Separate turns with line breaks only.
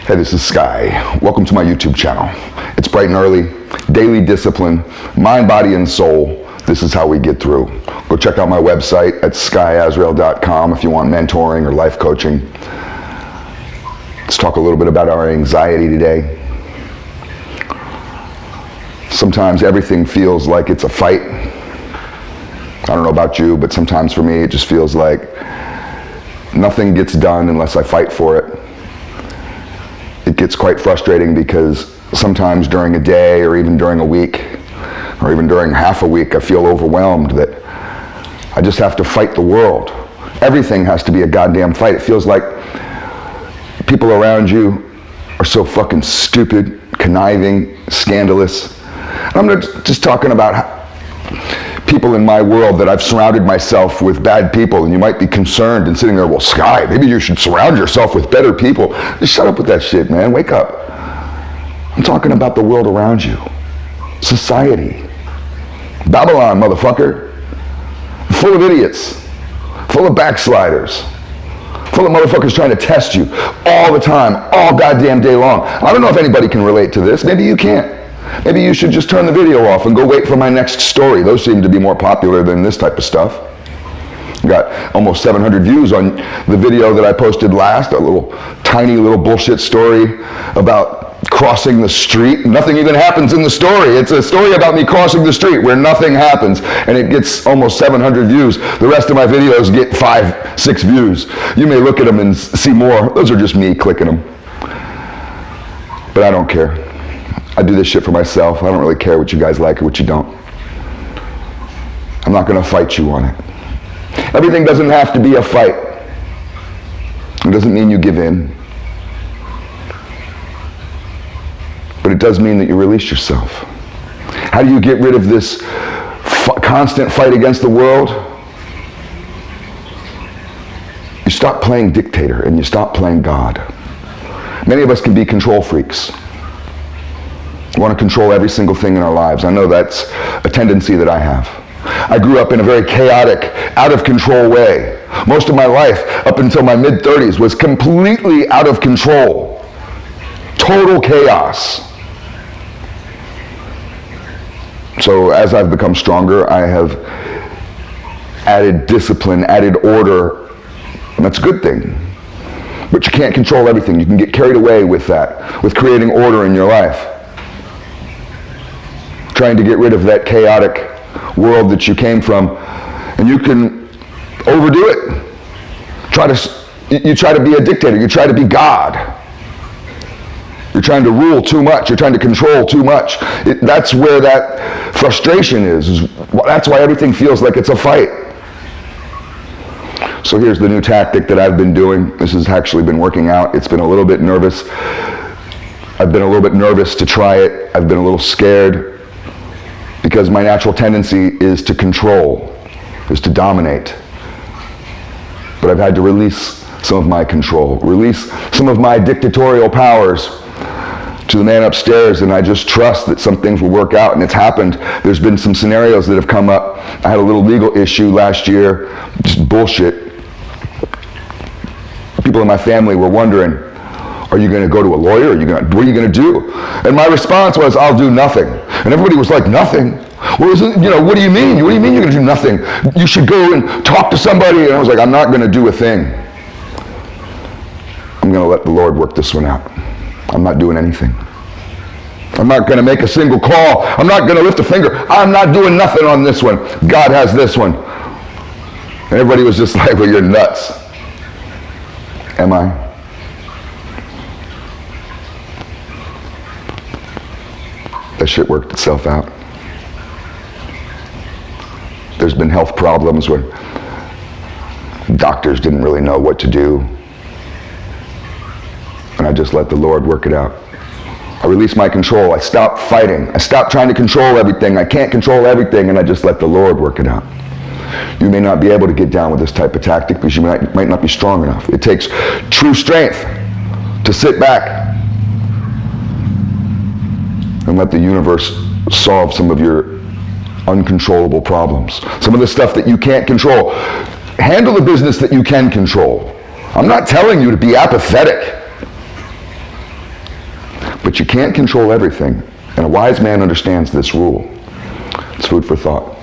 Hey, this is Sky. Welcome to my YouTube channel. It's bright and early, daily discipline, mind, body, and soul. This is how we get through. Go check out my website at skysworld.com if you want mentoring or life coaching. Let's talk a little bit about our anxiety today. Sometimes everything feels like it's a fight. I don't know about you, but sometimes for me it just feels like nothing gets done unless I fight for it. It gets quite frustrating because sometimes during a day or even during a week or even during half a week I feel overwhelmed that I just have to fight the world. Everything has to be a goddamn fight. It feels like people around you are so fucking stupid, conniving, scandalous. I'm not just talking about people in my world that I've surrounded myself with bad people, and you might be concerned and sitting there, well, Sky, maybe you should surround yourself with better people. Just shut up with that shit, man. Wake up. I'm talking about the world around you. Society. Babylon, motherfucker. Full of idiots. Full of backsliders. Full of motherfuckers trying to test you all the time, all goddamn day long. I don't know if anybody can relate to this. Maybe you can't. Maybe you should just turn the video off and go wait for my next story. Those seem to be more popular than this type of stuff. Got almost 700 views on the video that I posted last, a tiny little bullshit story about crossing the street. Nothing even happens in the story. It's a story about me crossing the street where nothing happens, and it gets almost 700 views. The rest of my videos get 5, 6 views. You may look at them and see more. Those are just me clicking them. But I don't care. I do this shit for myself. I don't really care what you guys like or what you don't. I'm not going to fight you on it. Everything doesn't have to be a fight. It doesn't mean you give in. But it does mean that you release yourself. How do you get rid of this constant fight against the world? You stop playing dictator and you stop playing God. Many of us can be control freaks. We want to control every single thing in our lives. I know that's a tendency that I have. I grew up in a very chaotic, out of control way. Most of my life, up until my mid-30s, was completely out of control. Total chaos. So as I've become stronger, I have added discipline, added order, and that's a good thing. But you can't control everything. You can get carried away with that, with creating order in your life. Trying to get rid of that chaotic world that you came from, and you can overdo it. You try to be a dictator. You try to be God. You're trying to rule too much. You're trying to control too much. That's where that frustration is. That's why everything feels like it's a fight. So here's the new tactic that I've been doing. This has actually been working out. It's been a little bit nervous. I've been a little bit nervous to try it. I've been a little scared because my natural tendency is to control, is to dominate. But I've had to release some of my control, release some of my dictatorial powers to the man upstairs, and I just trust that some things will work out, and it's happened. There's been some scenarios that have come up. I had a little legal issue last year, just bullshit. People in my family were wondering, are you going to go to a lawyer? What are you going to do? And my response was, I'll do nothing. And everybody was like, nothing? Well, what do you mean? What do you mean you're going to do nothing? You should go and talk to somebody. And I was like, I'm not going to do a thing. I'm going to let the Lord work this one out. I'm not doing anything. I'm not going to make a single call. I'm not going to lift a finger. I'm not doing nothing on this one. God has this one. And everybody was just like, well, you're nuts. Am I? That shit worked itself out. There's been health problems where doctors didn't really know what to do. And I just let the Lord work it out. I released my control. I stopped fighting. I stopped trying to control everything. I can't control everything, and I just let the Lord work it out. You may not be able to get down with this type of tactic because you might not be strong enough. It takes true strength to sit back and let the universe solve some of your uncontrollable problems. Some of the stuff that you can't control. Handle the business that you can control. I'm not telling you to be apathetic. But you can't control everything, and a wise man understands this rule. It's food for thought.